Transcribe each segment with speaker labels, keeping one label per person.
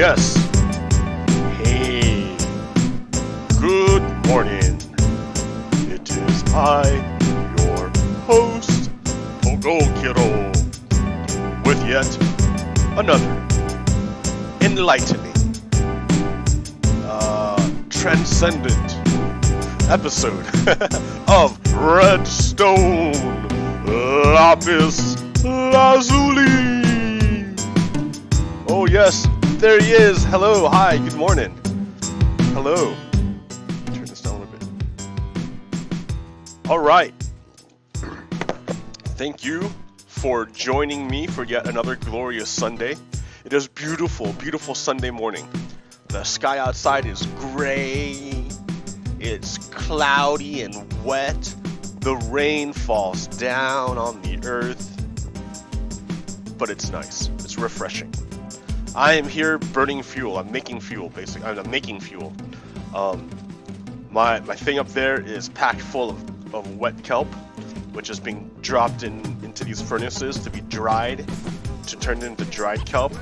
Speaker 1: yes. Hey, good morning. It is I, your host, PoGokeRo, with yet another enlightening, transcendent episode of Redstone Lapis Lazuli. Oh yes, there he is. Hello, hi, good morning. Hello. Turn this down a little bit. All right. Thank you for joining me for yet another glorious Sunday. It is beautiful, beautiful Sunday morning. The sky outside is gray. It's cloudy and wet. The rain falls down on the earth. But it's nice. It's refreshing. I am here burning fuel. I'm making fuel, basically. I'm making fuel. My thing up there is packed full of wet kelp, which is being dropped into these furnaces to be dried, to turn into dried kelp,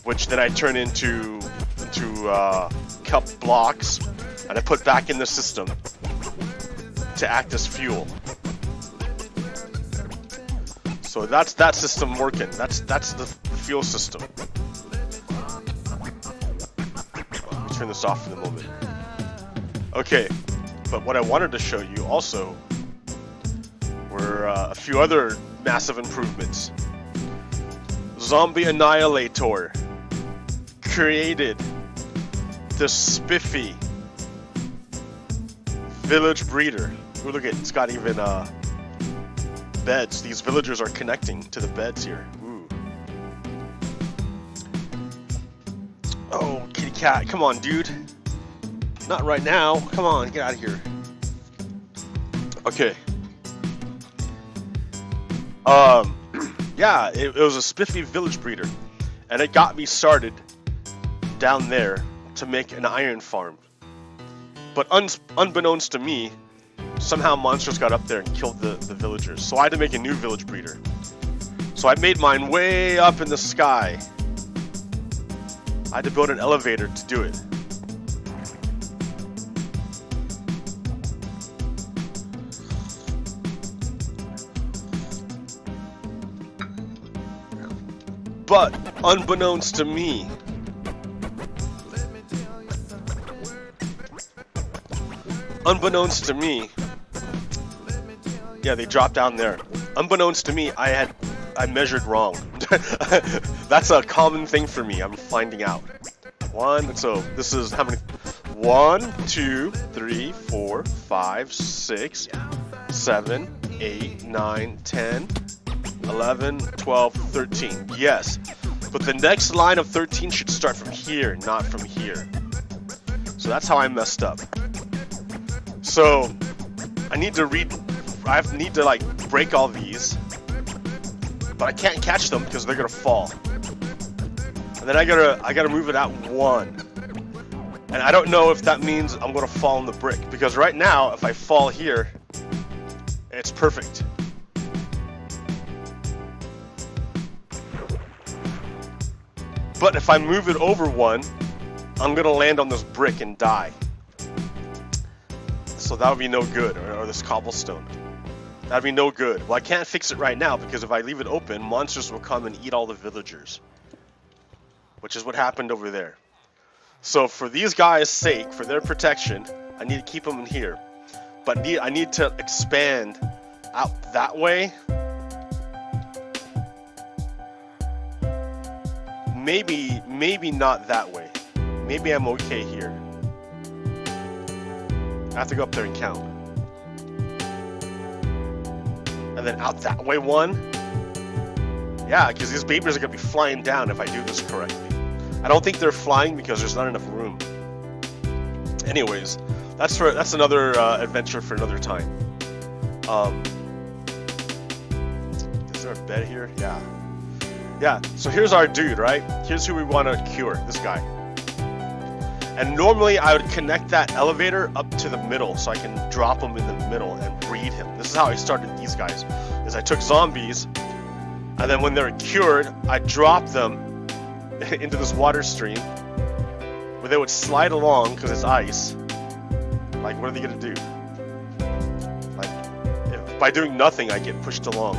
Speaker 1: which then I turn into kelp blocks, and I put back in the system to act as fuel. So that's that system working. That's the fuel system. Let me turn this off in a moment. Okay, but what I wanted to show you also were a few other massive improvements. Zombie Annihilator created the spiffy village breeder. Ooh, look at it, it's got even beds. These villagers are connecting to the beds here. Ooh. Oh, kitty cat, come on, dude. Not right now. Come on, get out of here. Okay. Yeah, it was a spiffy village breeder, and it got me started down there to make an iron farm. But unbeknownst to me, somehow monsters got up there and killed the villagers. So I had to make a new village breeder. So I made mine way up in the sky. I had to build an elevator to do it. But unbeknownst to me, yeah, they dropped down there. Unbeknownst to me, I measured wrong. That's a common thing for me. I'm finding out. So this is how many? 1, 2, 3, 4, 5, 6, 7, 8, 9, 10, 11, 12, 13. Yes, but the next line of 13 should start from here, not from here. So that's how I messed up. So I need to like break all these, but I can't catch them because they're gonna fall. And then I gotta move it out 1, and I don't know if that means I'm gonna fall on the brick, because right now if I fall here, it's perfect. But if I move it over 1, I'm gonna land on this brick and die. So that would be no good, or this cobblestone. That'd be no good. Well, I can't fix it right now, because if I leave it open, monsters will come and eat all the villagers. Which is what happened over there. So for these guys' sake, for their protection, I need to keep them in here. But I need to expand out that way. Maybe not that way. Maybe I'm okay here. I have to go up there and count. And then out that way 1. Yeah, because these babies are going to be flying down if I do this correctly. I don't think they're flying because there's not enough room. Anyways, that's another adventure for another time. Is there a bed here? Yeah. Yeah, so here's our dude, right? Here's who we want to cure, this guy. And normally I would connect that elevator up to the middle so I can drop him in the middle and breed him. This is how I started these guys, is I took zombies, and then when they're cured, I dropped them into this water stream, where they would slide along because it's ice. Like, what are they gonna do? Like, if by doing nothing, I get pushed along.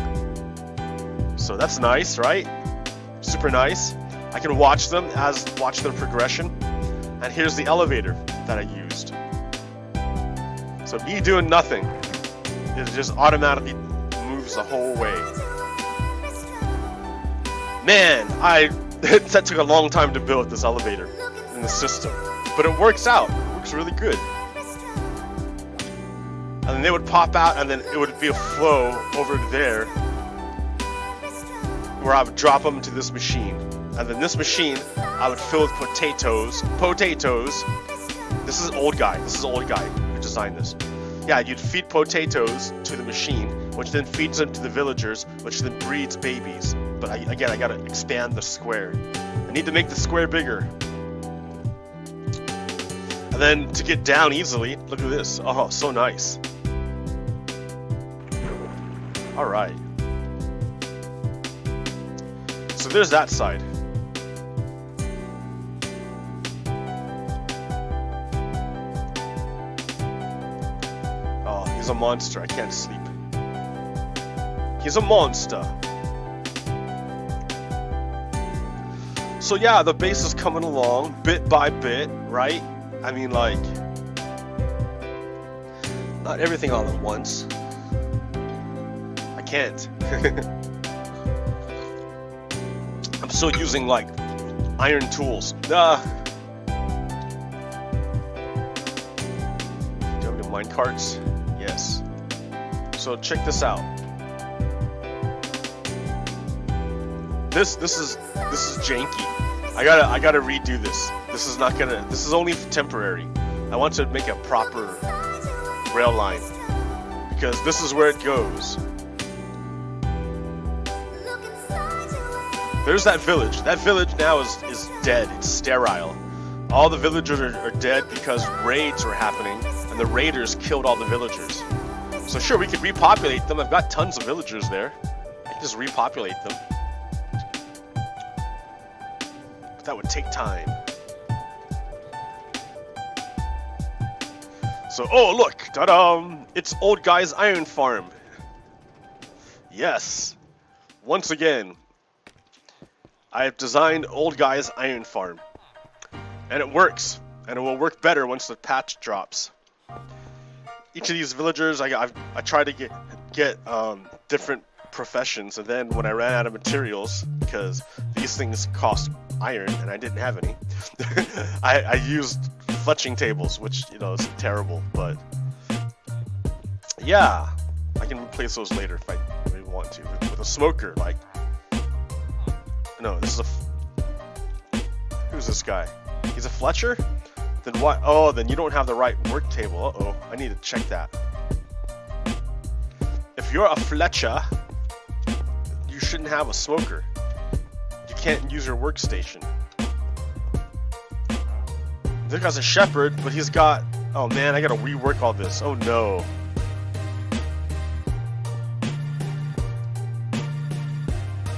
Speaker 1: So that's nice, right? Super nice. I can watch them watch their progression. And here's the elevator that I used. So me doing nothing, it just automatically moves the whole way. Man, that took a long time to build this elevator in the system, but it works out. It works really good. And then they would pop out, and then it would be a flow over there, where I would drop them into this machine, and then this machine I would fill with potatoes. This is old guy who designed this. Yeah, you'd feed potatoes to the machine, which then feeds them to the villagers, which then breeds babies. But I gotta expand the square. I need to make the square bigger. And then to get down easily, look at this. Oh, so nice. Alright. So there's that side. Oh, he's a monster. I can't sleep. He's a monster. So yeah, the base is coming along bit by bit, right? I mean, like, not everything all at once. I can't. I'm still using like iron tools. Do I have any minecarts? Yes. So check this out. This is janky. I gotta redo this. This is only temporary. I want to make a proper rail line, because this is where it goes. There's that village. That village now is dead. It's sterile. All the villagers are dead because raids were happening, and the raiders killed all the villagers. So sure, we could repopulate them. I've got tons of villagers there. I can just repopulate them. That would take time. So, oh look, ta-da! It's Old Guy's Iron Farm. Yes, once again, I have designed Old Guy's Iron Farm, and it works, and it will work better once the patch drops. Each of these villagers, I tried to get different professions, and then when I ran out of materials, because these things cost iron and I didn't have any, I used fletching tables, which, you know, is terrible, but yeah, I can replace those later if I really want to with a smoker. Like, no, this is who's this guy? He's a fletcher? Then what? Oh, then you don't have the right work table. Uh-oh, I need to check that. If you're a fletcher, you shouldn't have a smoker. You can't use your workstation. This guy's a shepherd, but he's got... Oh man, I gotta rework all this. Oh no.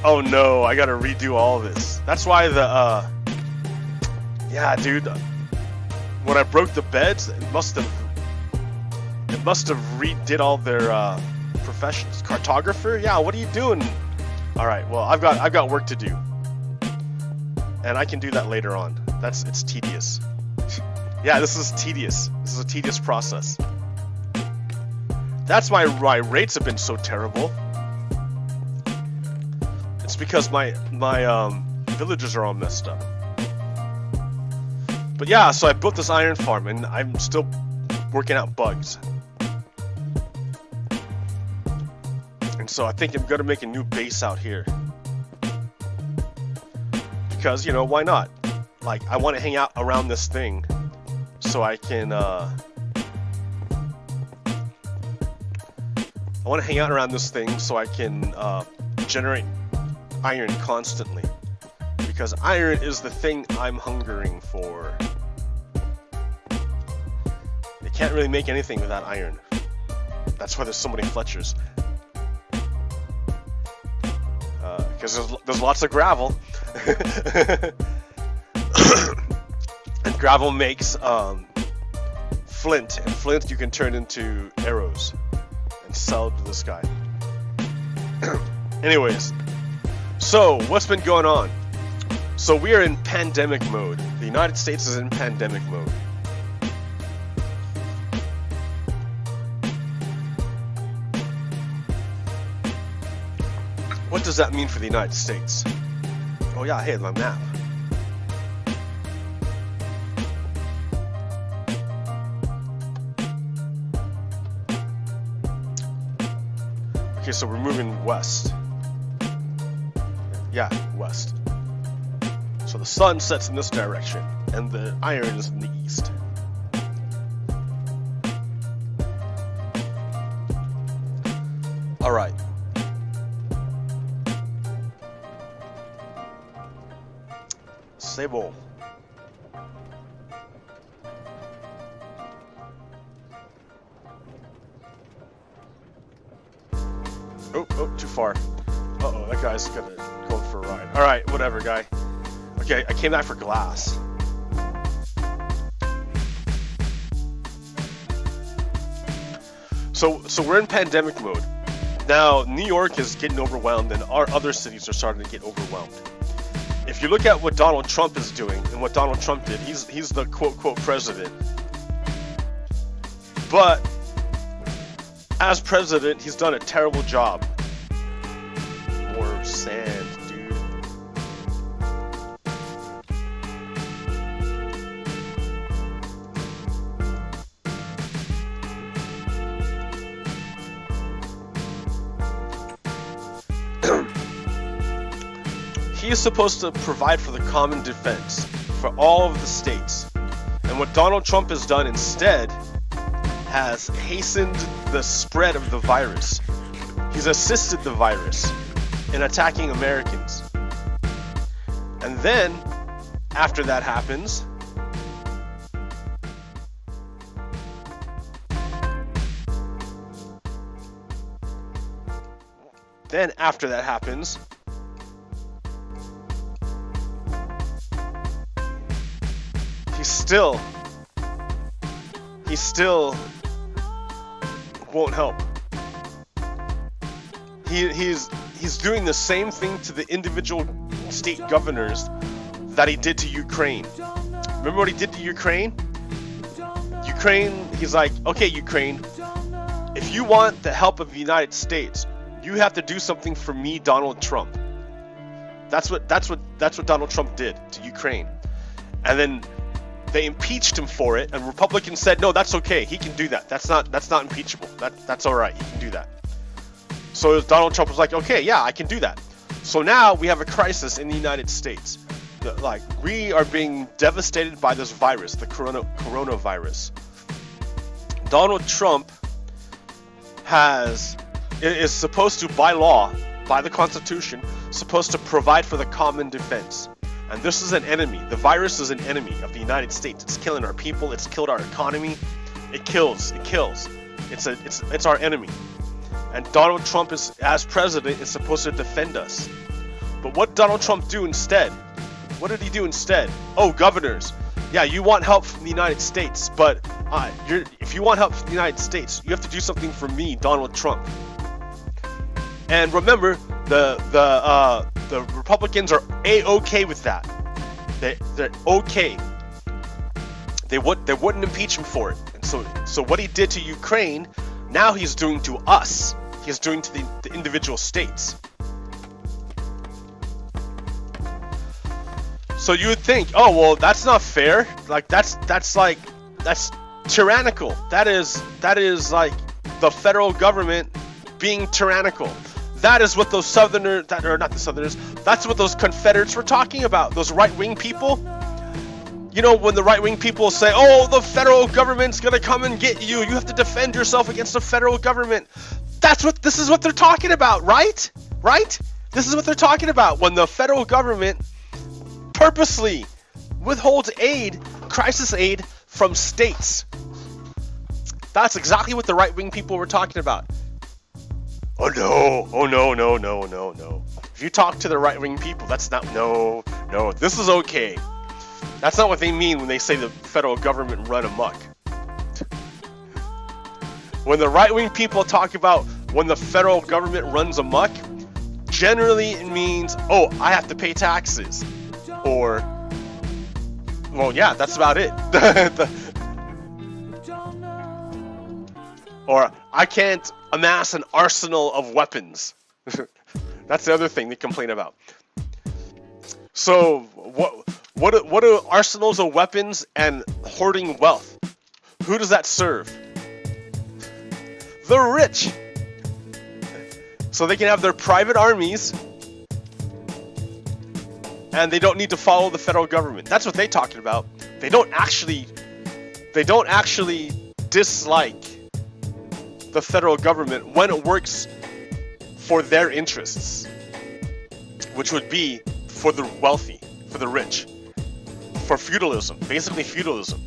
Speaker 1: Oh no, I gotta redo all this. That's why the, yeah, dude. When I broke the beds, it must have redid all their, professions. Cartographer? Yeah, what are you doing? Alright, well, I've got work to do. And I can do that later on. It's tedious. Yeah, this is tedious. This is a tedious process. That's why my rates have been so terrible. It's because my villagers are all messed up. But yeah, so I built this iron farm, and I'm still working out bugs. And so I think I'm gonna make a new base out here. Because, you know, why not? Like, I want to hang out around this thing so I can, I want to hang out around this thing so I can generate iron constantly. Because iron is the thing I'm hungering for. You can't really make anything without iron. That's why there's so many Fletchers. Because there's lots of gravel. gravel makes flint, and flint you can turn into arrows and sell to this guy. Anyways, so what's been going on? So we are in pandemic mode. The United States is in pandemic mode. What does that mean for the United States? Oh yeah, hey, my map. Okay, so we're moving west. Yeah, west. So the sun sets in this direction, and the iron is in the east. Alright. Sable. Oh, too far. Uh-oh, that guy's gonna go for a ride. Alright, whatever, guy. Okay, I came back for glass. So we're in pandemic mode. Now, New York is getting overwhelmed, and our other cities are starting to get overwhelmed. If you look at what Donald Trump is doing, and what Donald Trump did, he's the quote-quote president. But, as president, he's done a terrible job. More sand, dude. He is supposed to provide for the common defense for all of the states. And what Donald Trump has done instead has hastened the spread of the virus. He's assisted the virus in attacking Americans. And then, after that happens, he still won't help. He's doing the same thing to the individual state governors that he did to Ukraine. Remember what he did to Ukraine? He's like, okay, Ukraine, if you want the help of the United States, you have to do something for me, Donald Trump. That's what Donald Trump did to Ukraine. And then they impeached him for it, and Republicans said, no, that's okay, he can do that. That's not impeachable. That's all right, he can do that. So Donald Trump was like, okay, yeah, I can do that. So now we have a crisis in the United States. We are being devastated by this virus, the coronavirus. Donald Trump is supposed to, by law, by the Constitution, supposed to provide for the common defense. And this is an enemy. The virus is an enemy of the United States. It's killing our people. It's killed our economy. It kills. It's our enemy. And Donald Trump, as president, is supposed to defend us. But what did Donald Trump do instead? What did he do instead? Oh, governors. Yeah, you want help from the United States, but if you want help from the United States, you have to do something for me, Donald Trump. And remember, the Republicans are a-okay with that. They're okay. They wouldn't impeach him for it. And so what he did to Ukraine, now he's doing to us. He's doing to the individual states. So you would think, oh well, that's not fair. Like that's tyrannical. That is like the federal government being tyrannical. That is what those Southerners, not the Southerners, that's what those Confederates were talking about. Those right-wing people. You know, when the right-wing people say, oh, the federal government's gonna come and get you. You have to defend yourself against the federal government. This is what they're talking about, right? Right? This is what they're talking about. When the federal government purposely withholds aid, crisis aid, from states. That's exactly what the right-wing people were talking about. Oh no. If you talk to the right-wing people, that's not, no, this is okay. That's not what they mean when they say the federal government run amok. When the right-wing people talk about when the federal government runs amok, generally it means, oh, I have to pay taxes. Or, well, yeah, that's about it. Or, I can't amass an arsenal of weapons. That's the other thing they complain about. So, what are arsenals of weapons and hoarding wealth? Who does that serve? The rich. So they can have their private armies and they don't need to follow the federal government. That's what they're talking about. They don't actually dislike the federal government when it works for their interests, which would be for the wealthy, for the rich, for feudalism, basically feudalism.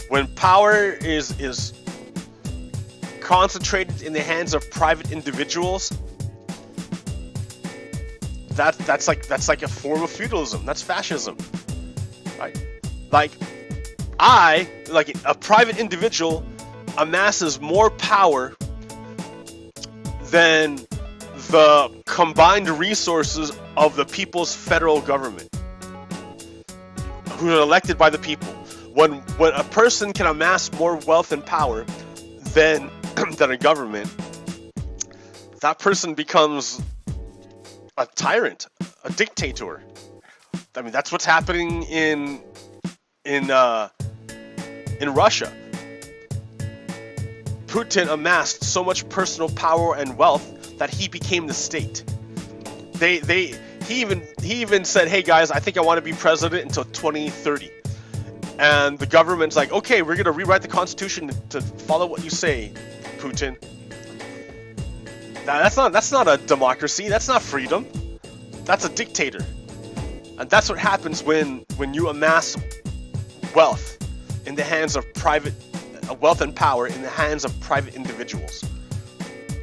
Speaker 1: When power is concentrated in the hands of private individuals, that's like a form of feudalism. That's fascism, right? Like a private individual amasses more power than the combined resources of the people's federal government, who are elected by the people. When a person can amass more wealth and power than a government, that person becomes a tyrant, a dictator. I mean, that's what's happening in Russia. Putin amassed so much personal power and wealth that he became the state. He even said, "Hey guys, I think I want to be president until 2030." And the government's like, "Okay, we're gonna rewrite the constitution to follow what you say, Putin." Now, that's not a democracy. That's not freedom. That's a dictator. And that's what happens when you amass wealth in the hands of wealth and power in the hands of private individuals,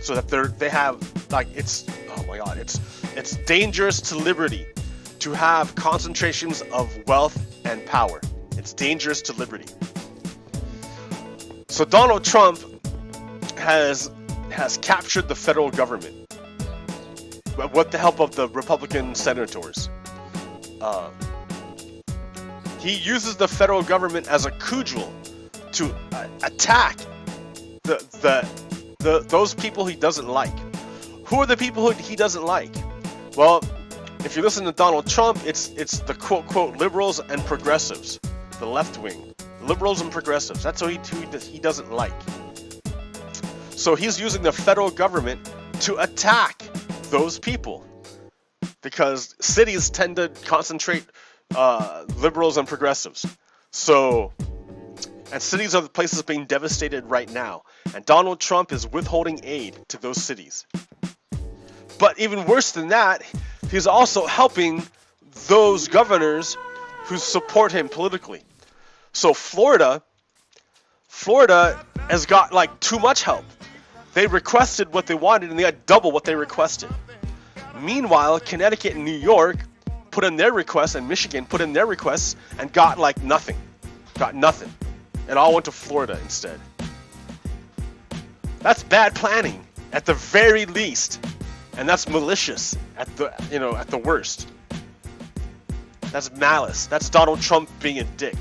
Speaker 1: so that they have, like, it's, oh my god, it's dangerous to liberty to have concentrations of wealth and power. It's dangerous to liberty. So Donald Trump has captured the federal government with the help of the Republican senators. He uses the federal government as a cudgel to attack those people he doesn't like. Who are the people who he doesn't like? Well, if you listen to Donald Trump, it's the quote liberals and progressives, the left wing, liberals and progressives. That's who he doesn't like. So he's using the federal government to attack those people, because cities tend to concentrate liberals and progressives. And cities are the places being devastated right now. And Donald Trump is withholding aid to those cities. But even worse than that, he's also helping those governors who support him politically. So Florida has got like too much help. They requested what they wanted and they got double what they requested. Meanwhile, Connecticut and New York put in their requests, and Michigan put in their requests and got like nothing. Got nothing. And all went to Florida instead. That's bad planning at the very least. And that's malicious at the worst. That's malice. That's Donald Trump being a dick.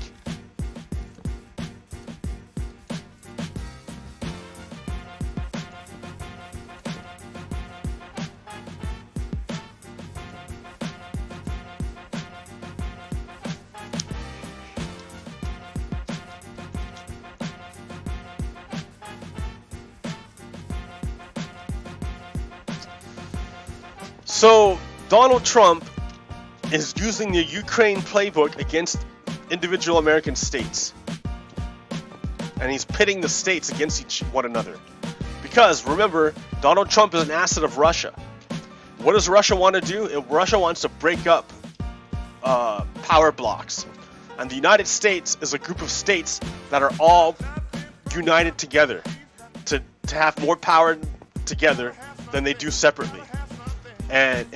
Speaker 1: So Donald Trump is using the Ukraine playbook against individual American states. And he's pitting the states against one another. Because, remember, Donald Trump is an asset of Russia. What does Russia want to do? Russia wants to break up power blocks. And the United States is a group of states that are all united together to have more power together than they do separately. And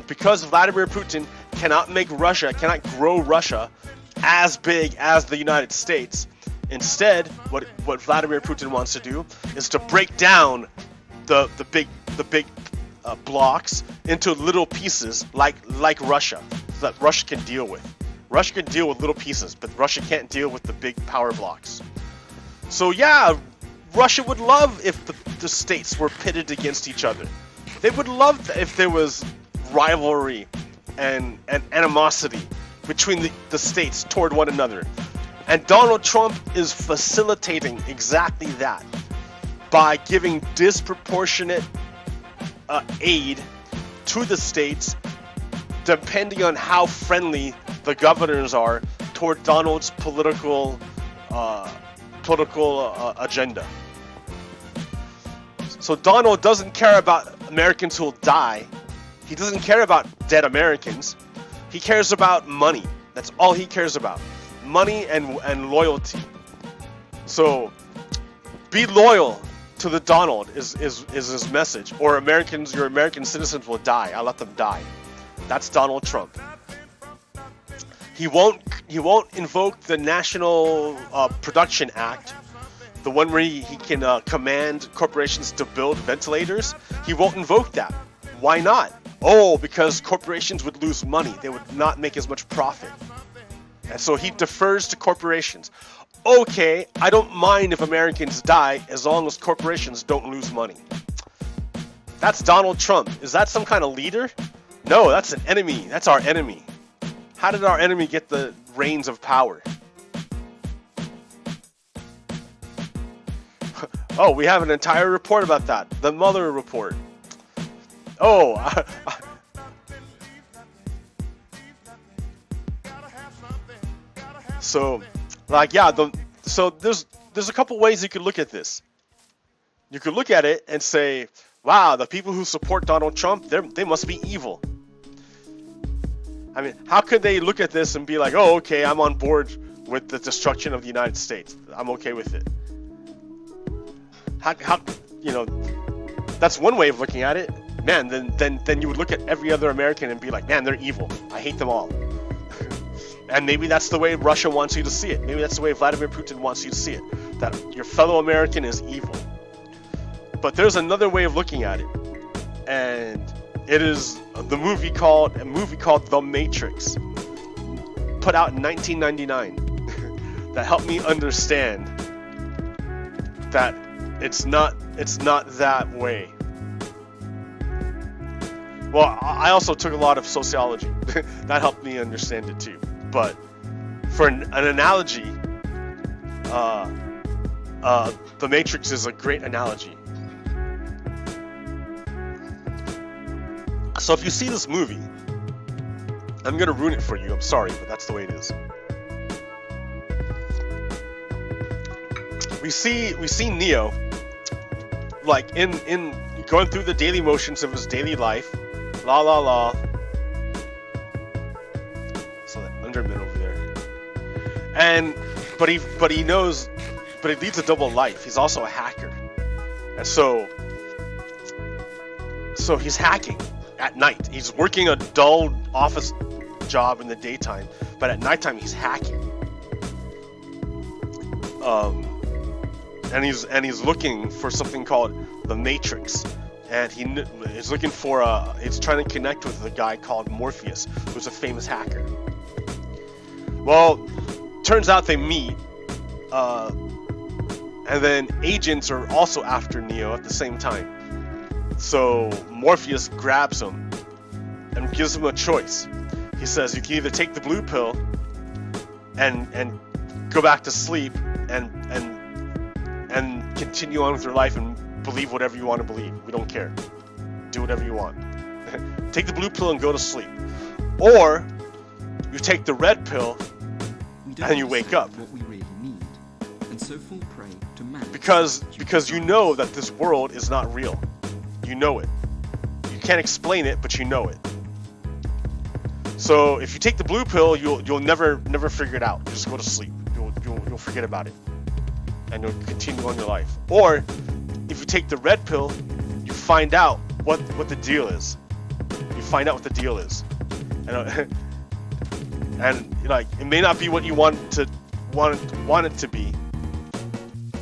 Speaker 1: because Vladimir Putin cannot grow Russia as big as the United States. Instead, what Vladimir Putin wants to do is to break down the big blocks into little pieces like Russia, so that Russia can deal with. Russia can deal with little pieces, but Russia can't deal with the big power blocks. So yeah, Russia would love if the states were pitted against each other. They would love if there was rivalry and animosity between the states toward one another. And Donald Trump is facilitating exactly that by giving disproportionate aid to the states depending on how friendly the governors are toward Donald's political agenda. So Donald doesn't care about Americans who'll die. He doesn't care about dead Americans. He cares about money. That's all he cares about. Money and loyalty. So be loyal to the Donald is his message. Or your American citizens will die. I'll let them die. That's Donald Trump. He won't invoke the National Production Act, the one where he can command corporations to build ventilators. He won't invoke that. Why not? Oh, because corporations would lose money. They would not make as much profit. And so he defers to corporations. Okay, I don't mind if Americans die as long as corporations don't lose money. That's Donald Trump. Is that some kind of leader? No, that's an enemy. That's our enemy. How did our enemy get the reins of power? Oh, we have an entire report about that. The Mueller report. Oh, so, like, yeah. So there's a couple ways you could look at this. You could look at it and say, wow, the people who support Donald Trump, they must be evil. I mean, how could they look at this and be like, oh, okay, I'm on board with the destruction of the United States. I'm okay with it. How that's one way of looking at it. Man, then you would look at every other American and be like, man, they're evil. I hate them all. And maybe that's the way Russia wants you to see it. Maybe that's the way Vladimir Putin wants you to see it. That your fellow American is evil. But there's another way of looking at it. And it is a movie called The Matrix, put out in 1999, that helped me understand that it's not that way. Well, I also took a lot of sociology. That helped me understand it too. But for an analogy, The Matrix is a great analogy. So if you see this movie, I'm gonna ruin it for you. I'm sorry, but that's the way it is. We see Neo, like in going through the daily motions of his daily life, la la la. So that underman over there, but he knows, but he leads a double life. He's also a hacker, and so he's hacking at night. He's working a dull office job in the daytime, but at nighttime he's hacking. And he's looking for something called the Matrix, and he's looking for he's trying to connect with a guy called Morpheus, who's a famous hacker. Well, turns out they meet, and then agents are also after Neo at the same time. So Morpheus grabs him and gives him a choice. He says you can either take the blue pill and go back to sleep and continue on with your life and believe whatever you want to believe. We don't care. Do whatever you want. Take the blue pill and go to sleep. Or you take the red pill and you wake up.
Speaker 2: What we really need, and so fall prey to man.
Speaker 1: Because you know that this world is not real. You know it. You can't explain it, but you know it. So if you take the blue pill, you'll never figure it out. You just go to sleep. You'll forget about it, and you'll continue on your life. Or if you take the red pill, you find out what the deal is. You find out what the deal is, and like it may not be what you want it to be,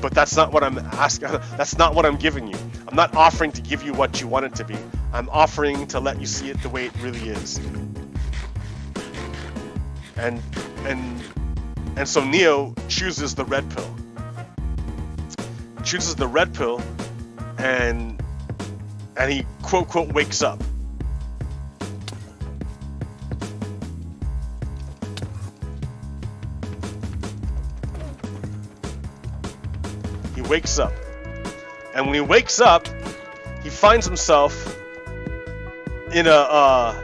Speaker 1: but that's not what I'm asking. That's not what I'm giving you. I'm not offering to give you what you want it to be. I'm offering to let you see it the way it really is. And so Neo chooses the red pill. Chooses the red pill, and he quote wakes up. He wakes up, and when he wakes up, he finds himself in a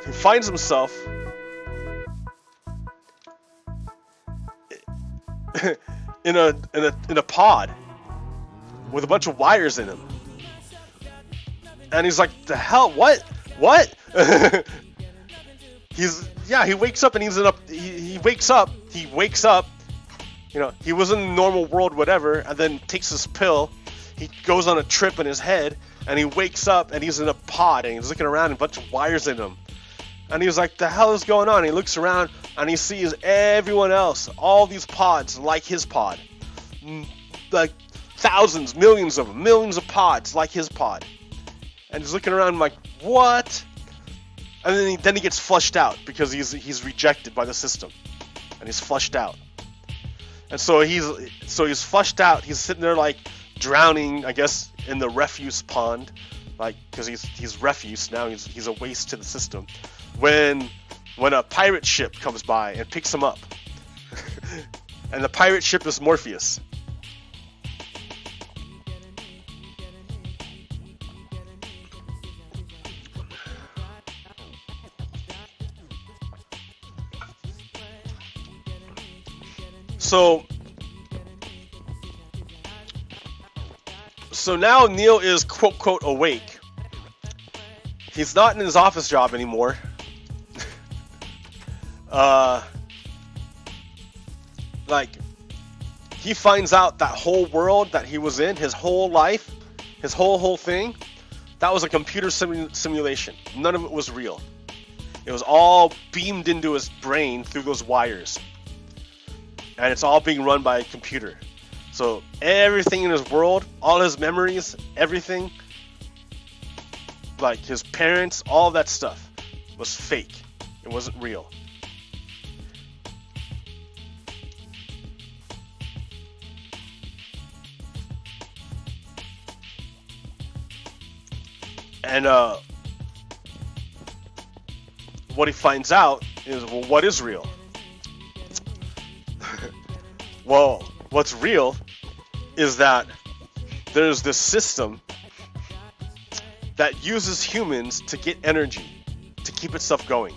Speaker 1: he finds himself in a pod with a bunch of wires in him. And he's like, the hell, what? He wakes up and he wakes up, you know, he was in the normal world, whatever, and then takes this pill, he goes on a trip in his head, and he wakes up and he's in a pod, and he's looking around and a bunch of wires in him. And he was like, the hell is going on? And he looks around and he sees everyone else, all these pods like his pod. Like thousands, millions of them, millions of pods like his pod. And he's looking around like, what? And then he gets flushed out because he's rejected by the system. And he's flushed out. And so he's flushed out. He's sitting there like drowning, I guess, in the refuse pond. Like, because he's refuse now, he's a waste to the system. When a pirate ship comes by and picks him up. And the pirate ship is Morpheus. So now Neo is quote awake. He's not in his office job anymore. Like, he finds out that whole world that he was in, his whole life, his whole thing, that was a computer simulation. None of it was real. It was all beamed into his brain through those wires. And it's all being run by a computer. So everything in his world, all his memories, everything, like his parents, all that stuff was fake. It wasn't real. And what he finds out is, well, what is real? Well, what's real is that there's this system that uses humans to get energy, to keep itself going.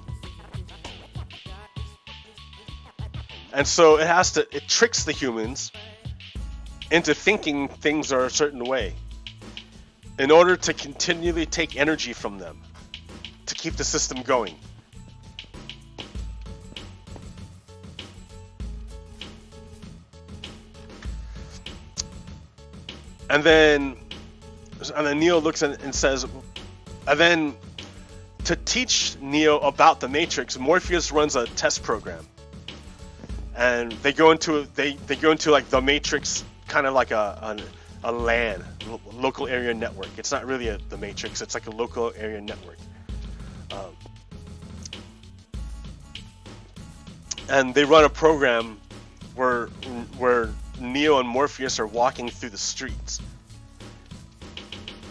Speaker 1: And so it tricks the humans into thinking things are a certain way in order to continually take energy from them to keep the system going. And then Neo looks at it and says, and then to teach Neo about the Matrix, Morpheus runs a test program. And they go into like the Matrix, kind of like a LAN, local area network. It's not really the Matrix, it's like a local area network. And they run a program where Neo and Morpheus are walking through the streets.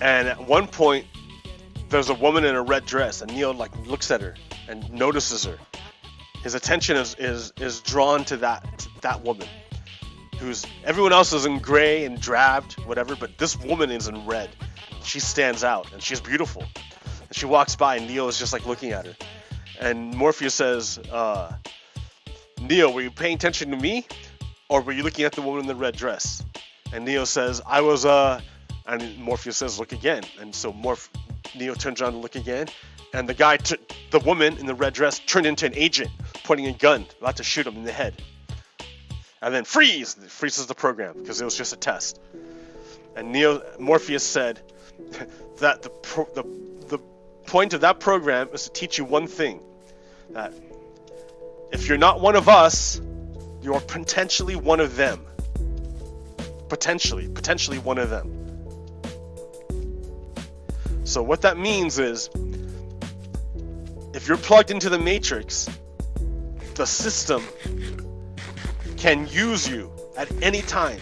Speaker 1: And at one point, there's a woman in a red dress, and Neo like looks at her and notices her. His attention is drawn to that woman, who's everyone else is in gray and drabbed, whatever, but this woman is in red. She stands out, and she's beautiful. And she walks by, and Neo is just like looking at her. And Morpheus says, Neo, were you paying attention to me, or were you looking at the woman in the red dress? And Neo says, I was, and Morpheus says, look again. And so Neo turns around to look again, and the woman in the red dress turned into an agent, pointing a gun, about to shoot him in the head. And then freeze! It freezes the program because it was just a test. And Morpheus said that the point of that program is to teach you one thing. That if you're not one of us, you're potentially one of them. Potentially one of them. So what that means is, if you're plugged into the Matrix, the system can use you at any time.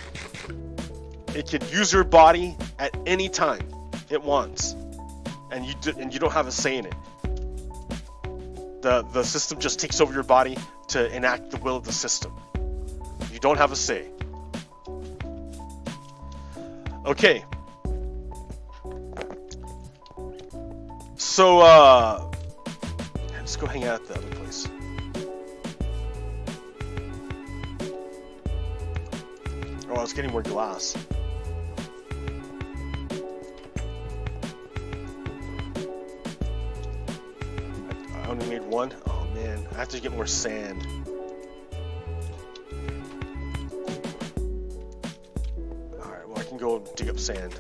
Speaker 1: It can use your body at any time it wants, and you don't have a say in it. The system just takes over your body to enact the will of the system. You don't have a say. Okay. So let's go hang out at the other place. Oh, I was getting more glass. I only made one? Oh man, I have to get more sand. Alright, well I can go dig up sand.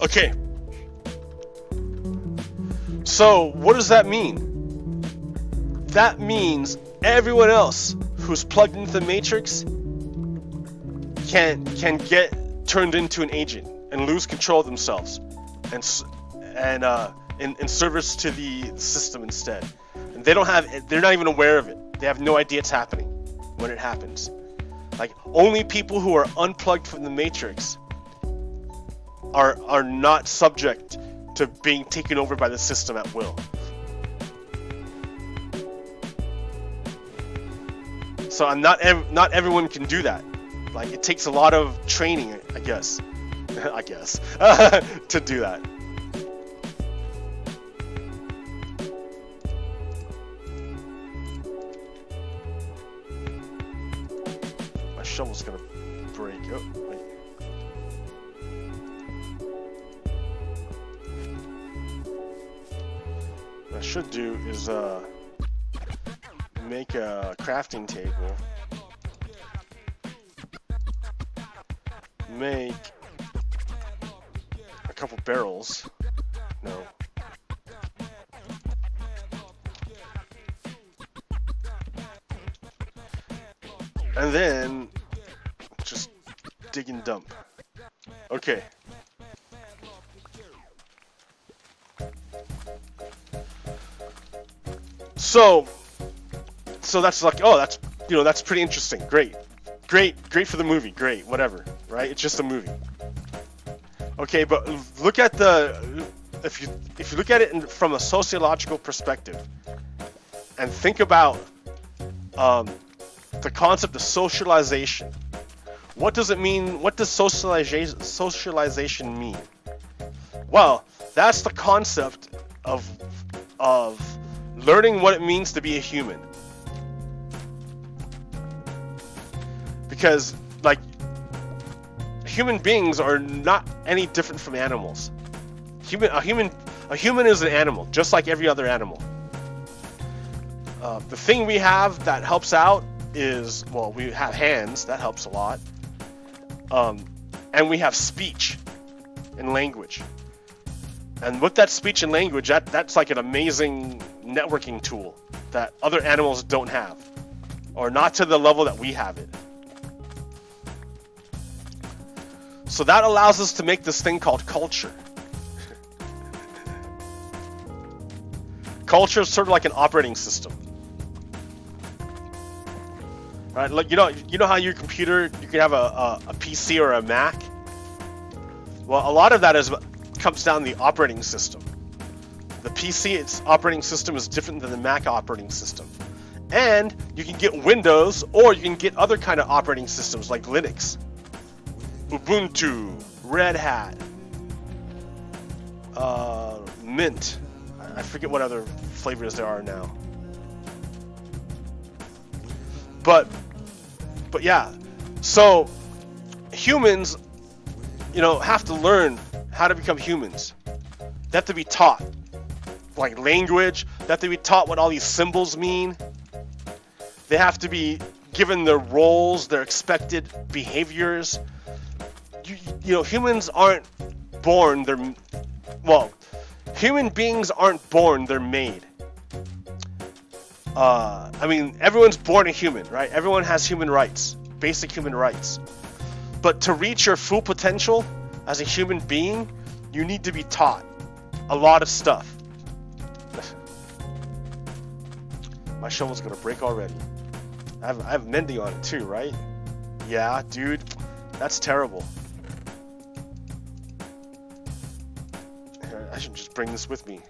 Speaker 1: Okay. So, what does that mean? That means everyone else who's plugged into the Matrix can get turned into an agent and lose control of themselves and in service to the system instead. And they're not even aware of it. They have no idea it's happening when it happens. Like, only people who are unplugged from the Matrix are not subject to being taken over by the system at will. So not everyone can do that. Like, it takes a lot of training, I guess, to do that. My shovel's gonna break. Oh, wait. What I should do is make a crafting table, make a couple barrels, no, and then just dig and dump. Okay. So that's like, oh, that's pretty interesting. Great for the movie. Great, whatever, right? It's just a movie. Okay, but look at if you look at it from a sociological perspective, and think about the concept of socialization. What does it mean? What does socialization mean? Well, that's the concept of learning what it means to be a human. Because, like, human beings are not any different from animals. A human is an animal, just like every other animal. The thing we have that helps out is, well, we have hands, that helps a lot. And we have speech and language. And with that speech and language, that's like an amazing networking tool that other animals don't have, or not to the level that we have it. So that allows us to make this thing called culture. Culture is sort of like an operating system. Right? Like, you know how your computer, you can have a PC or a Mac? Well, a lot of that comes down to the operating system. The PC, its operating system is different than the Mac operating system. And you can get Windows, or you can get other kind of operating systems like Linux, Ubuntu, Red Hat, Mint. I forget what other flavors there are now. But But yeah, so humans, you know, have to learn how to become humans. They have to be taught, like language. They have to be taught what all these symbols mean. They have to be given their roles, their expected behaviors. You know, humans aren't born, human beings aren't born, they're made. I mean, everyone's born a human, right? Everyone has human rights, basic human rights. But to reach your full potential as a human being, you need to be taught a lot of stuff. My shovel's gonna break already. I have mending on it too, right? Yeah, dude, that's terrible. I should just bring this with me.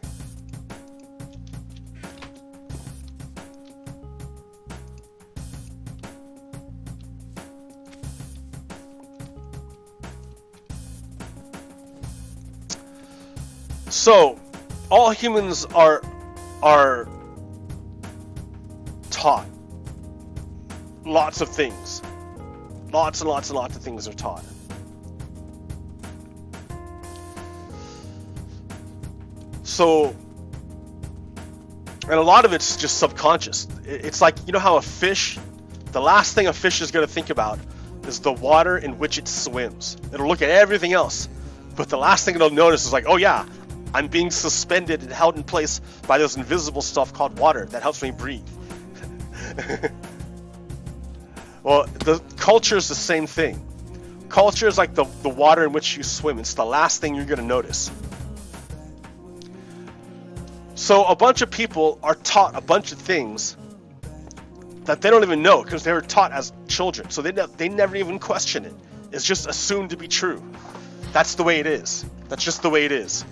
Speaker 1: So, all humans are taught lots of things. Lots and lots and lots of things are taught. So, and a lot of it's just subconscious. It's like, you know how a fish, the last thing a fish is going to think about is the water in which it swims. It'll look at everything else, but the last thing it'll notice is like, oh yeah, I'm being suspended and held in place by this invisible stuff called water that helps me breathe. Well, the culture is the same thing. Culture is like the water in which you swim. It's the last thing you're going to notice. So a bunch of people are taught a bunch of things that they don't even know because they were taught as children. So they never even question it. It's just assumed to be true. That's the way it is. That's just the way it is.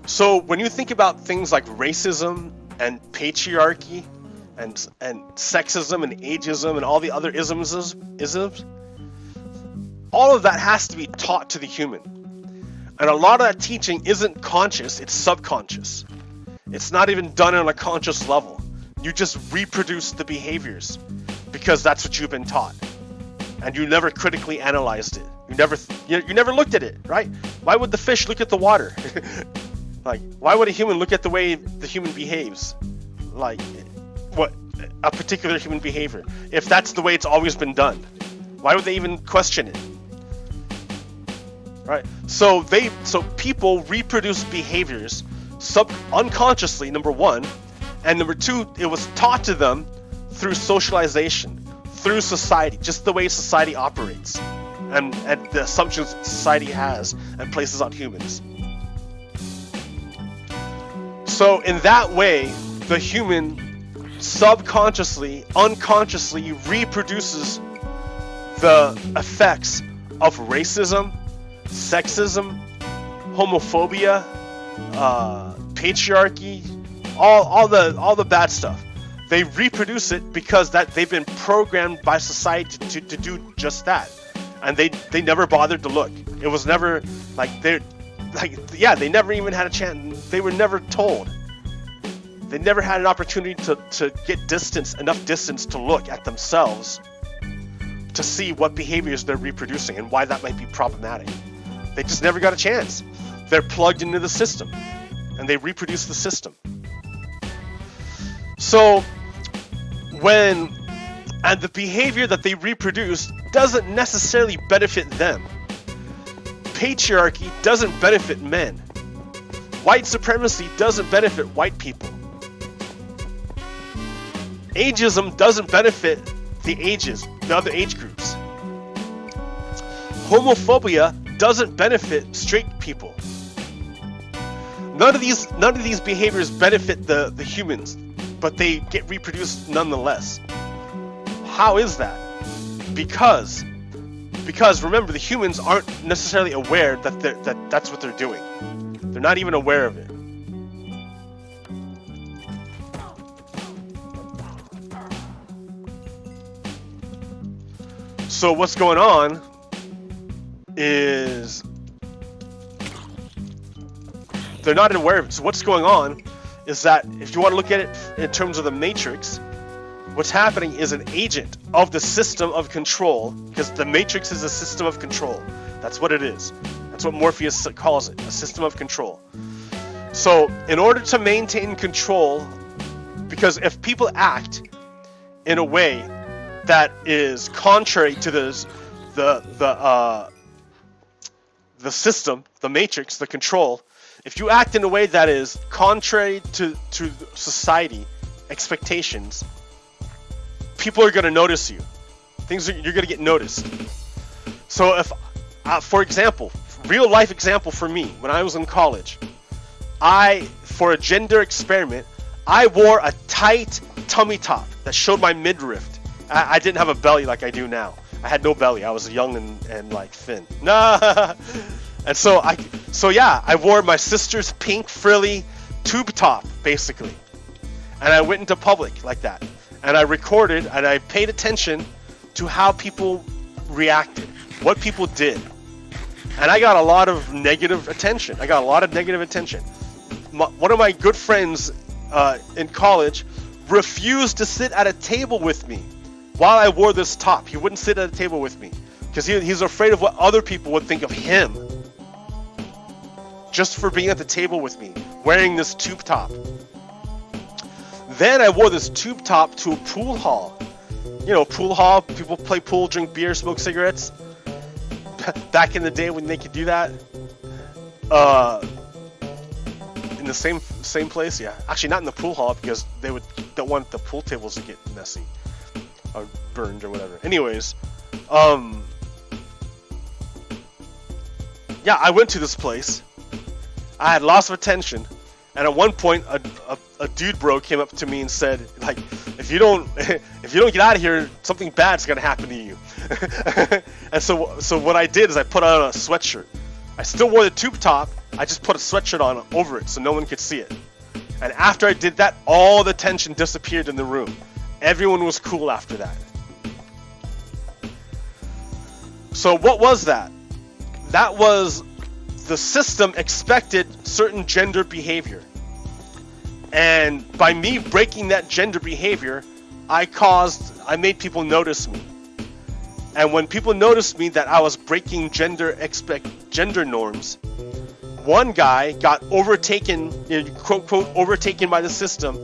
Speaker 1: So when you think about things like racism and patriarchy and sexism and ageism and all the other isms, all of that has to be taught to the human. And a lot of that teaching isn't conscious, it's subconscious. It's not even done on a conscious level. You just reproduce the behaviors because that's what you've been taught. And you never critically analyzed it. You never looked at it, right? Why would the fish look at the water? Like, why would a human look at the way the human behaves? Like, what, a particular human behavior? If that's the way it's always been done, why would they even question it? Right? So people reproduce behaviors unconsciously, number one, and number two, it was taught to them through socialization, through society, just the way society operates, and the assumptions society has and places on humans. So in that way, the human subconsciously, unconsciously reproduces the effects of racism, sexism, homophobia, patriarchy, all the bad stuff. They reproduce it because that they've been programmed by society to do just that, and they never bothered to look. It was never they never even had a chance. They were never told. They never had an opportunity to get enough distance to look at themselves to see what behaviors they're reproducing and why that might be problematic. They just never got a chance. They're plugged into the system and they reproduce the system. So and the behavior that they reproduce doesn't necessarily benefit them. Patriarchy doesn't benefit men. White supremacy doesn't benefit white people. Ageism doesn't benefit the other age groups. Homophobia doesn't benefit straight people. None of these behaviors benefit the humans, but they get reproduced nonetheless. How is that? Because remember, the humans aren't necessarily aware that that's what they're doing. They're not even aware of it. So what's going on is they're not aware of it. So what's going on is that if you want to look at it in terms of the Matrix, what's happening is an agent of the system of control, because the Matrix is a system of control. That's what it is. That's what Morpheus calls it, a system of control. So in order to maintain control, because if people act in a way that is contrary to the system, the Matrix, the control, if you act in a way that is contrary to society expectations, people are going to notice you. You're going to get noticed. So if, for example, real life example for me, when I was in college, for a gender experiment, I wore a tight tummy top that showed my midriff. I didn't have a belly like I do now. I had no belly. I was young and like thin. Nah. And so I wore my sister's pink frilly tube top basically, and I went into public like that, and I recorded and I paid attention to how people reacted, what people did, and I got a lot of negative attention. One of my good friends in college refused to sit at a table with me while I wore this top. He wouldn't sit at a table with me because he's afraid of what other people would think of him just for being at the table with me, wearing this tube top. Then I wore this tube top to a pool hall. You know, pool hall, people play pool, drink beer, smoke cigarettes. Back in the day when they could do that. In the same place, yeah. Actually, not in the pool hall because they don't want the pool tables to get messy or burned or whatever. Anyways, yeah, I went to this place. I had lots of attention, and at one point, a dude bro came up to me and said, like, if you don't get out of here, something bad's gonna happen to you. And so what I did is I put on a sweatshirt. I still wore the tube top. I just put a sweatshirt on over it so no one could see it. And after I did that, all the tension disappeared in the room. Everyone was cool after that. So what was that? That was the system expected certain gender behavior. And by me breaking that gender behavior, I made people notice me. And when people noticed me that I was breaking gender norms, one guy got overtaken, quote, quote, overtaken by the system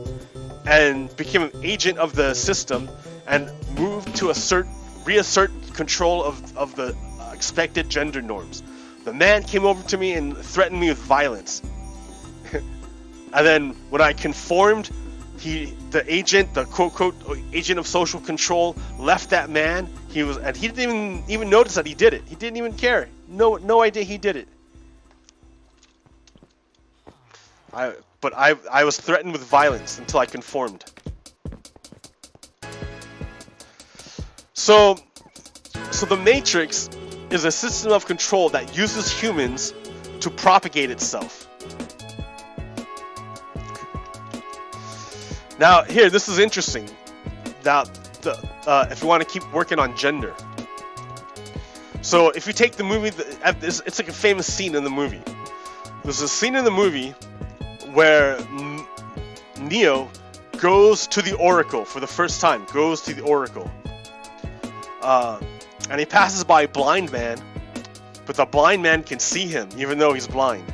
Speaker 1: and became an agent of the system and moved to reassert control of the expected gender norms. The man came over to me and threatened me with violence. And then when I conformed, the quote, quote, agent of social control left that man. He didn't even notice that he did it. He didn't even care. No idea he did it. I was threatened with violence until I conformed. So the Matrix is a system of control that uses humans to propagate itself. Now here, this is interesting. Now, if you want to keep working on gender. So if you take the movie, it's like a famous scene in the movie. There's a scene in the movie where Neo goes to the Oracle for the first time. And he passes by a blind man, but the blind man can see him even though he's blind.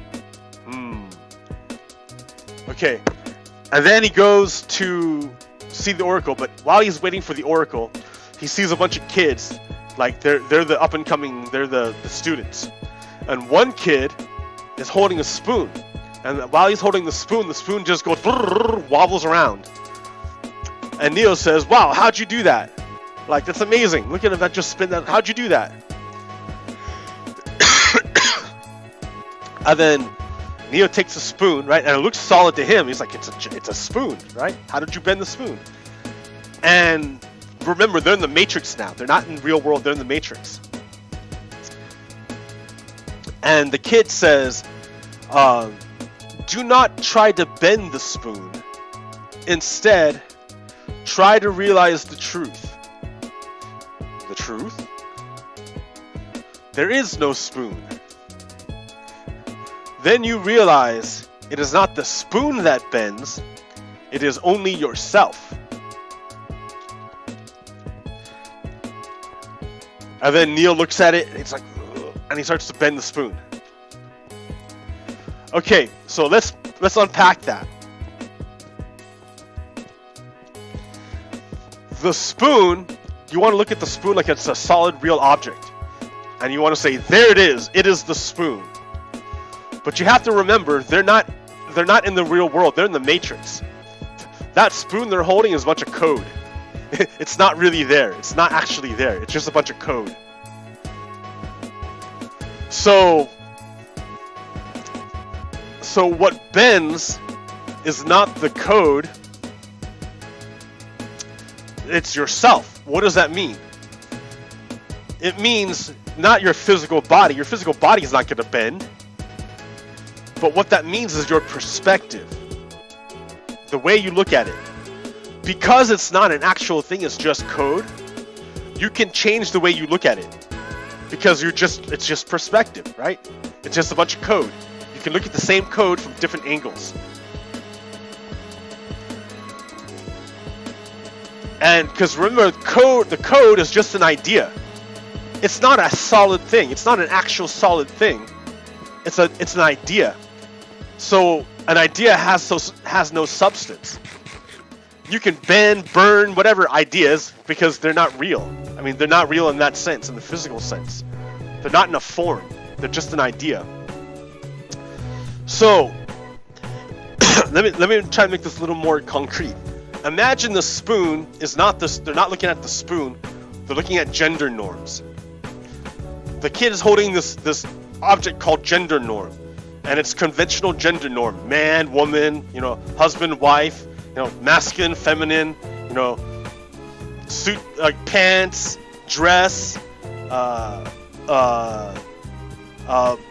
Speaker 1: Okay. And then he goes to see the Oracle, but while he's waiting for the Oracle, he sees a bunch of kids. Like they're the up and coming, they're the students. And one kid is holding a spoon. And while he's holding the spoon just goes wobbles around. And Neo says, "Wow, how'd you do that? Like, that's amazing. Look at that, just spin that. How'd you do that?" And then Neo takes a spoon, right? And it looks solid to him. He's like, it's a spoon, right? How did you bend the spoon? And remember, they're in the Matrix now. They're not in real world. They're in the Matrix. And the kid says, "Do not try to bend the spoon. Instead, try to realize the truth." The truth? There is no spoon. Then you realize it is not the spoon that bends, it is only yourself. And then Neil looks at it, and it's like, ugh, and he starts to bend the spoon. Okay, so let's unpack that. The spoon, you want to look at the spoon like it's a solid, real object. And you want to say, there it is the spoon. But you have to remember, they're not in the real world, they're in the Matrix. That spoon they're holding is a bunch of code. It's not really there, it's not actually there, it's just a bunch of code. So what bends is not the code, it's yourself. What does that mean? It means not your physical body. Your physical body is not going to bend. But what that means is your perspective. The way you look at it. Because it's not an actual thing, it's just code, you can change the way you look at it. Because it's just perspective, right? It's just a bunch of code. You can look at the same code from different angles. And because remember, the code is just an idea. It's not a solid thing. It's not an actual solid thing. It's an idea. So an idea has no substance. You can bend, burn, whatever ideas because they're not real. I mean, they're not real in that sense, in the physical sense. They're not in a form. They're just an idea. So let me try to make this a little more concrete. Imagine the spoon is not this. They're not looking at the spoon. They're looking at gender norms. The kid is holding this object called gender norm, and it's conventional gender norm: man, woman, husband, wife, masculine, feminine, suit, like pants, dress,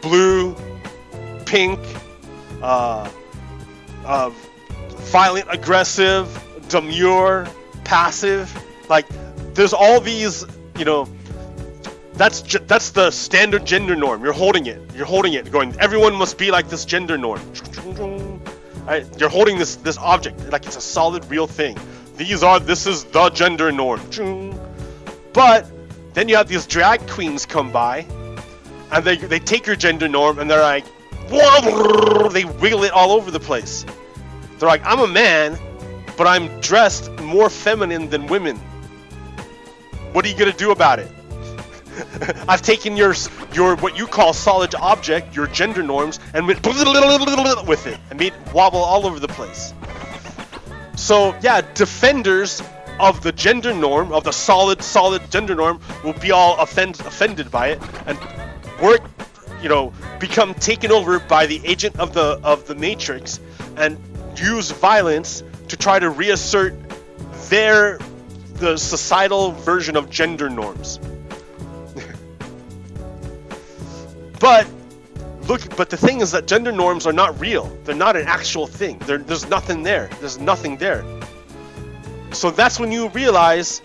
Speaker 1: blue, pink, violent, aggressive, demure, passive. Like, there's all these, that's the standard gender norm. You're holding it, going, everyone must be like this gender norm. Right? You're holding this object like it's a solid, real thing. This is the gender norm. But then you have these drag queens come by, and they take your gender norm, and they're like, whoa, they wiggle it all over the place. They're like, I'm a man, but I'm dressed more feminine than women. What are you gonna do about it? I've taken your what you call solid object, your gender norms, and went with it and made it wobble all over the place. So yeah, defenders of the gender norm, of the solid gender norm, will be all offended by it and become taken over by the agent of the Matrix and use violence to try to reassert the societal version of gender norms. But the thing is that gender norms are not real. They're not an actual thing. There's nothing there. There's nothing there. So that's when you realize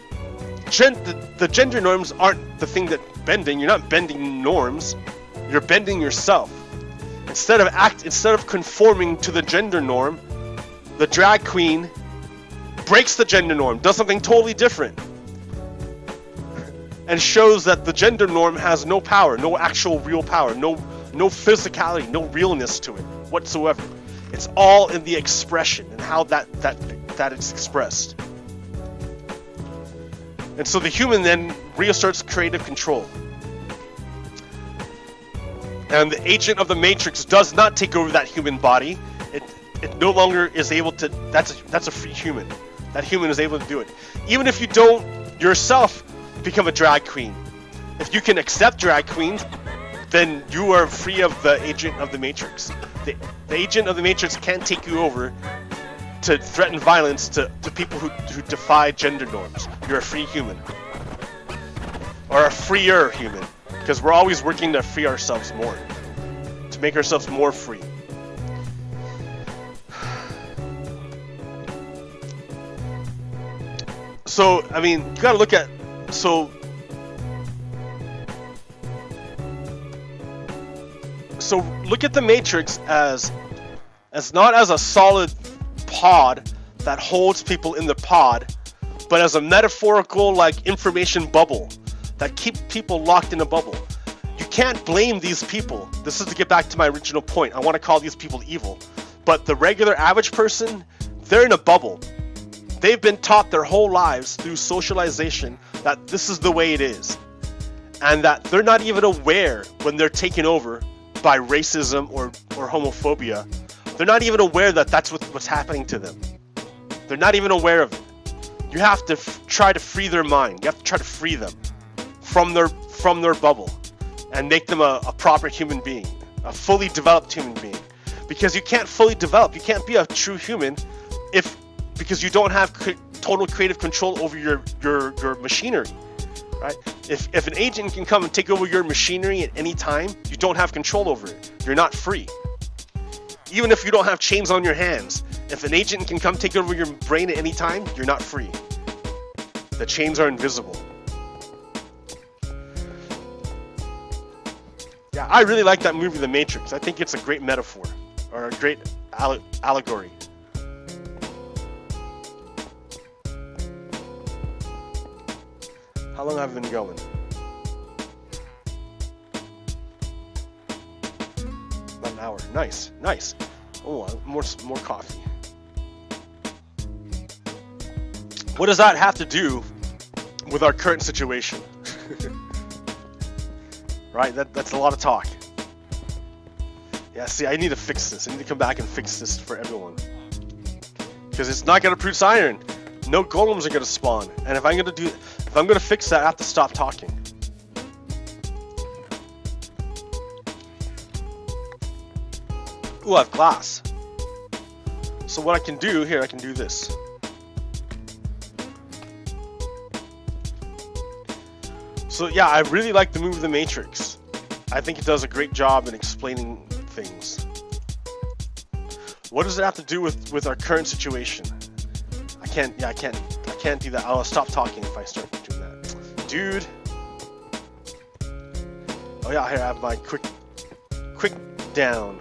Speaker 1: the gender norms aren't the thing that's bending. You're not bending norms. You're bending yourself. Instead of conforming to the gender norm, the drag queen breaks the gender norm, does something totally different, and shows that the gender norm has no power, no actual real power, no physicality, no realness to it whatsoever. It's all in the expression and how that it's expressed. And so the human then reasserts creative control. And the agent of the Matrix does not take over that human body. It no longer is able to. That's a free human. That human is able to do it. Even if you don't yourself become a drag queen. If you can accept drag queens, then you are free of the agent of the Matrix. The agent of the Matrix can't take you over to threaten violence to people who defy gender norms. You're a free human. Or a freer human. Because we're always working to free ourselves more. To make ourselves more free. So, I mean, you gotta look at... So look at the Matrix as not as a solid pod that holds people in the pod, but as a metaphorical, like, information bubble that keep people locked in a bubble. You can't blame these people. This is to get back to my original point. I want to call these people evil. But the regular average person, they're in a bubble. They've been taught their whole lives through socialization that this is the way it is. And that they're not even aware when they're taken over by racism or homophobia. They're not even aware that that's what's happening to them. They're not even aware of it. You have to try to free their mind. You have to try to free them from their bubble and make them a proper human being, a fully developed human being. Because you can't fully develop, you can't be a true human because you don't have total creative control over your machinery, right? If an agent can come and take over your machinery at any time, you don't have control over it. You're not free. Even if you don't have chains on your hands, if an agent can come take over your brain at any time, you're not free. The chains are invisible. Yeah, I really like that movie, The Matrix. I think it's a great metaphor, or a great allegory. How long have I been going? About an hour. Nice, nice. Oh, more coffee. What does that have to do with our current situation? Right, that's a lot of talk. Yeah, see, I need to fix this. I need to come back and fix this for everyone. Because it's not gonna produce iron. No golems are gonna spawn. And if I'm gonna fix that, I have to stop talking. Ooh, I have glass. So what I can do here, I can do this. So yeah, I really like the movie The Matrix. I think it does a great job in explaining things. What does it have to do with our current situation? I can't do that. I'll stop talking if I start doing that. Dude. Oh yeah, here I have my quick down.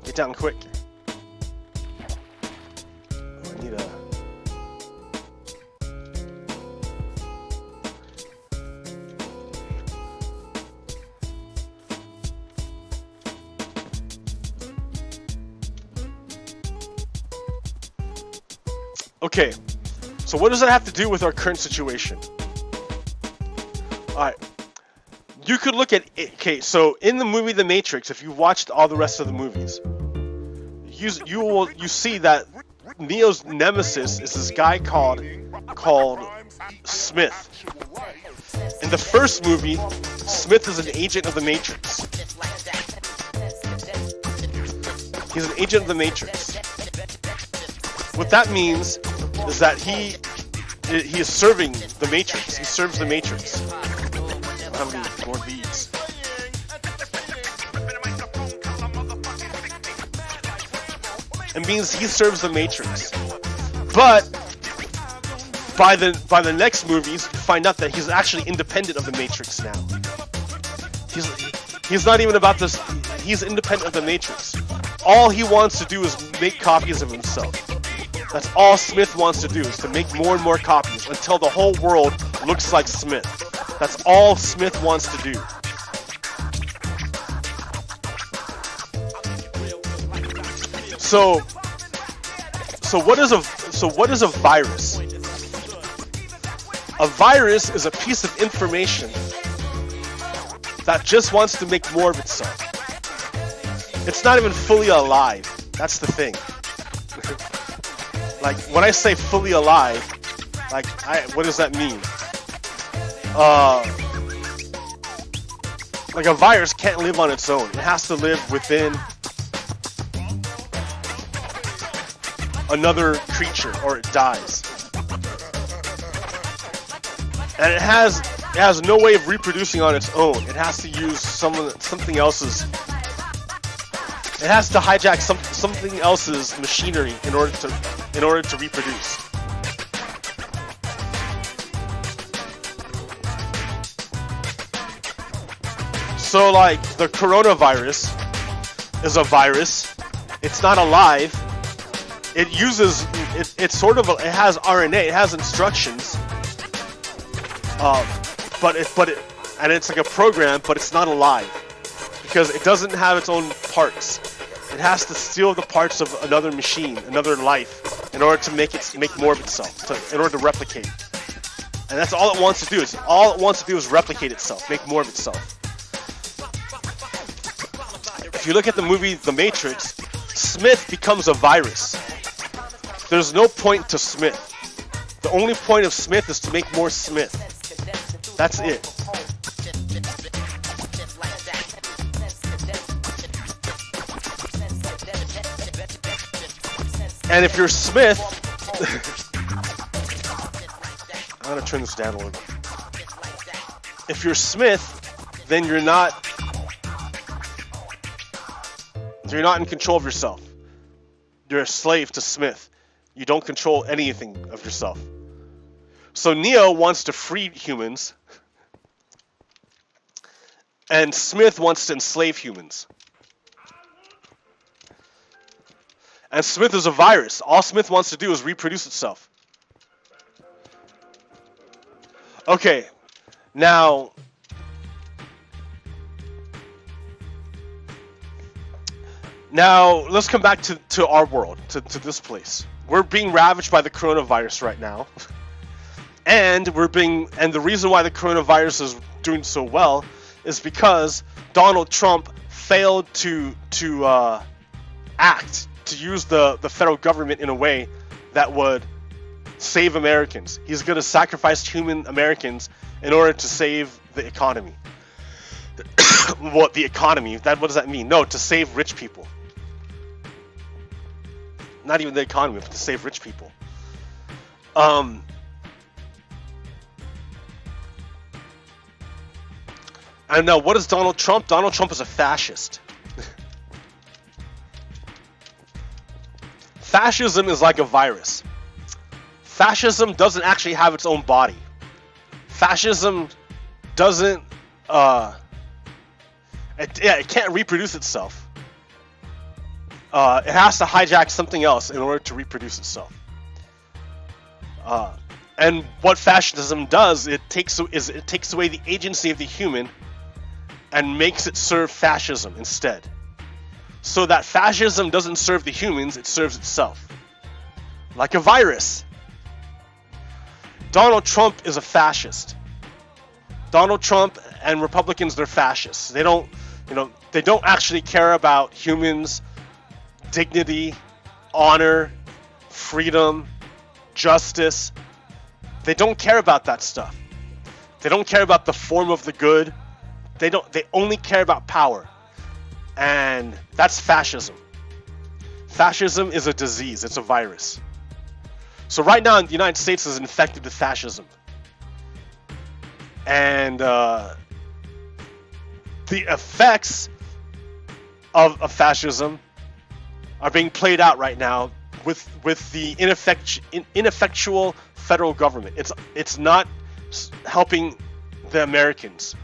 Speaker 1: Get down quick. Oh, I need a... Okay, so what does that have to do with our current situation? Alright, you could look at it. Okay, so in the movie The Matrix, if you watched all the rest of the movies, you see that Neo's nemesis is this guy called Smith. In the first movie, Smith is an agent of the Matrix. He's an agent of the Matrix. What that means is that he is serving the Matrix. He serves the Matrix. How many more leads? It means he serves the Matrix. But by the next movies, you find out that he's actually independent of the Matrix now. He's not even about this. He's independent of the Matrix. All he wants to do is make copies of himself. That's all Smith wants to do, is to make more and more copies until the whole world looks like Smith. That's all Smith wants to do. So what is a virus? A virus is a piece of information that just wants to make more of itself. It's not even fully alive. That's the thing. Like, when I say fully alive, like, what does that mean? Like, a virus can't live on its own. It has to live within another creature, or it dies. And it has no way of reproducing on its own. It has to use something else's. It has to hijack something else's machinery in order to reproduce. So, like, the coronavirus is a virus. It's not alive. It uses it has RNA. It has instructions. and it's like a program, but it's not alive because it doesn't have its own parts. It has to steal the parts of another machine, another life, in order to make more of itself, in order to replicate. And that's all it wants to do. Is replicate itself, make more of itself. If you look at the movie The Matrix, Smith becomes a virus. There's no point to Smith. The only point of Smith is to make more Smith. That's it. And if you're Smith, I'm gonna turn this down a little bit. If you're Smith, then you're not in control of yourself. You're a slave to Smith. You don't control anything of yourself. So Neo wants to free humans, and Smith wants to enslave humans. And Smith is a virus. All Smith wants to do is reproduce itself. Okay, now let's come back to our world, to this place. We're being ravaged by the coronavirus right now. And the reason why the coronavirus is doing so well is because Donald Trump failed to use the federal government in a way that would save Americans. He's going to sacrifice human Americans in order to save the economy. What, the economy? What does that mean? No, to save rich people. Not even the economy, but to save rich people. And now, what is Donald Trump? Donald Trump is a fascist. Fascism is like a virus. Fascism doesn't actually have its own body. Fascism doesn't, it can't reproduce itself. It has to hijack something else in order to reproduce itself. And what fascism does, it takes away the agency of the human and makes it serve fascism instead. So that fascism doesn't serve the humans, it serves itself. Like a virus. Donald Trump is a fascist. Donald Trump and Republicans, they're fascists. They don't actually care about humans, dignity, honor, freedom, justice. They don't care about that stuff. They don't care about the form of the good. They only care about power. And that's fascism. Fascism is a disease. It's a virus. So right now, the United States is infected with fascism. And the effects of fascism are being played out right now with the ineffectual federal government. It's not helping the Americans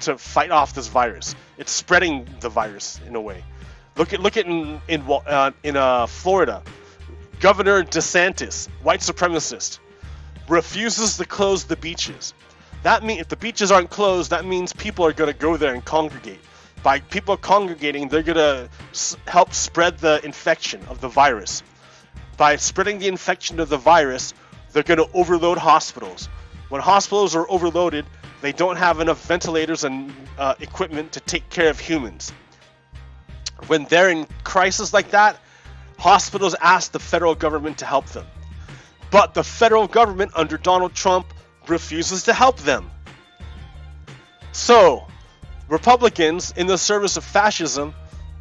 Speaker 1: to fight off this virus. It's spreading the virus in a way. Look at in Florida, Governor DeSantis, white supremacist, refuses to close the beaches. That means if the beaches aren't closed, that means people are going to go there and congregate. By people congregating, they're going to help spread the infection of the virus. By spreading the infection of the virus, they're going to overload hospitals. When hospitals are overloaded, they don't have enough ventilators and equipment to take care of humans. When they're in crisis like that, hospitals ask the federal government to help them. But the federal government under Donald Trump refuses to help them. So, Republicans in the service of fascism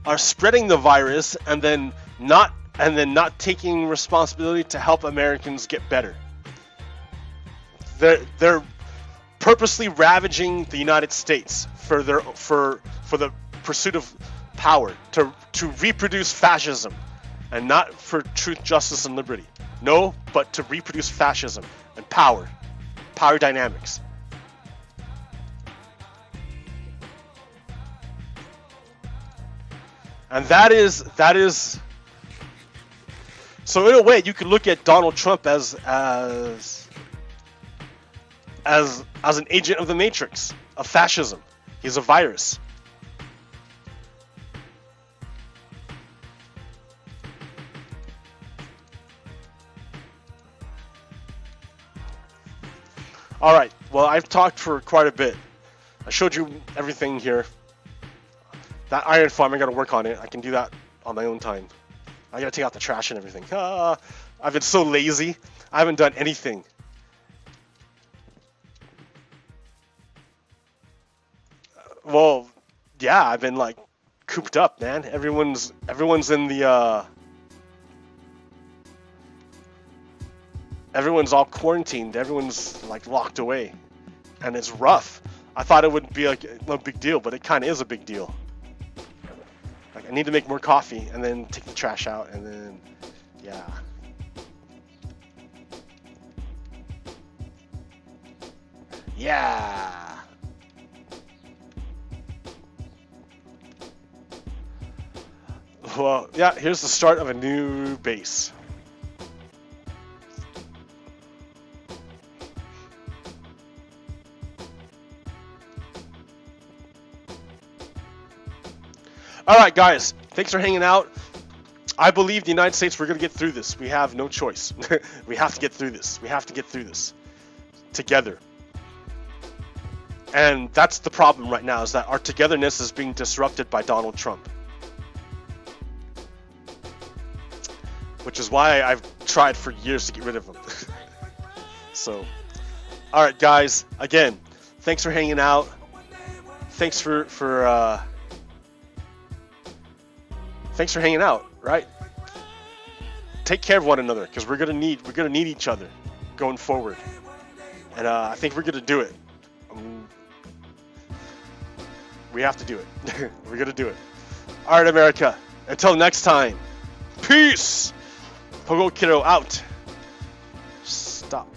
Speaker 1: are spreading the virus and then not taking responsibility to help Americans get better. They're purposely ravaging the United States for the pursuit of power, to reproduce fascism, and not for truth, justice, and liberty. No, but to reproduce fascism and power dynamics. And that is so in a way you could look at Donald Trump as as an agent of the Matrix, of fascism. He's a virus. Alright, well, I've talked for quite a bit. I showed you everything here. That iron farm, I gotta work on it. I can do that on my own time. I gotta take out the trash and everything. I've been so lazy. I haven't done anything. Well, yeah, I've been like cooped up, man. Everyone's in the everyone's all quarantined. Everyone's like locked away, and it's rough. I thought it would be like no big deal, but it kind of is a big deal. Like I need to make more coffee, and then take the trash out, and then yeah. Yeah. Well, yeah, here's the start of a new base. Alright guys, thanks for hanging out. I believe the United States, we're going to get through this. We have no choice. We have to get through this. We have to get through this. Together. And that's the problem right now, is that our togetherness is being disrupted by Donald Trump. Which is why I've tried for years to get rid of him. So, alright guys, again, thanks for hanging out. Thanks for hanging out, right? Take care of one another, because we're gonna need each other going forward. And I think we're gonna do it. We have to do it. We're gonna do it. Alright, America. Until next time. Peace! PoGokeRo out. Stop.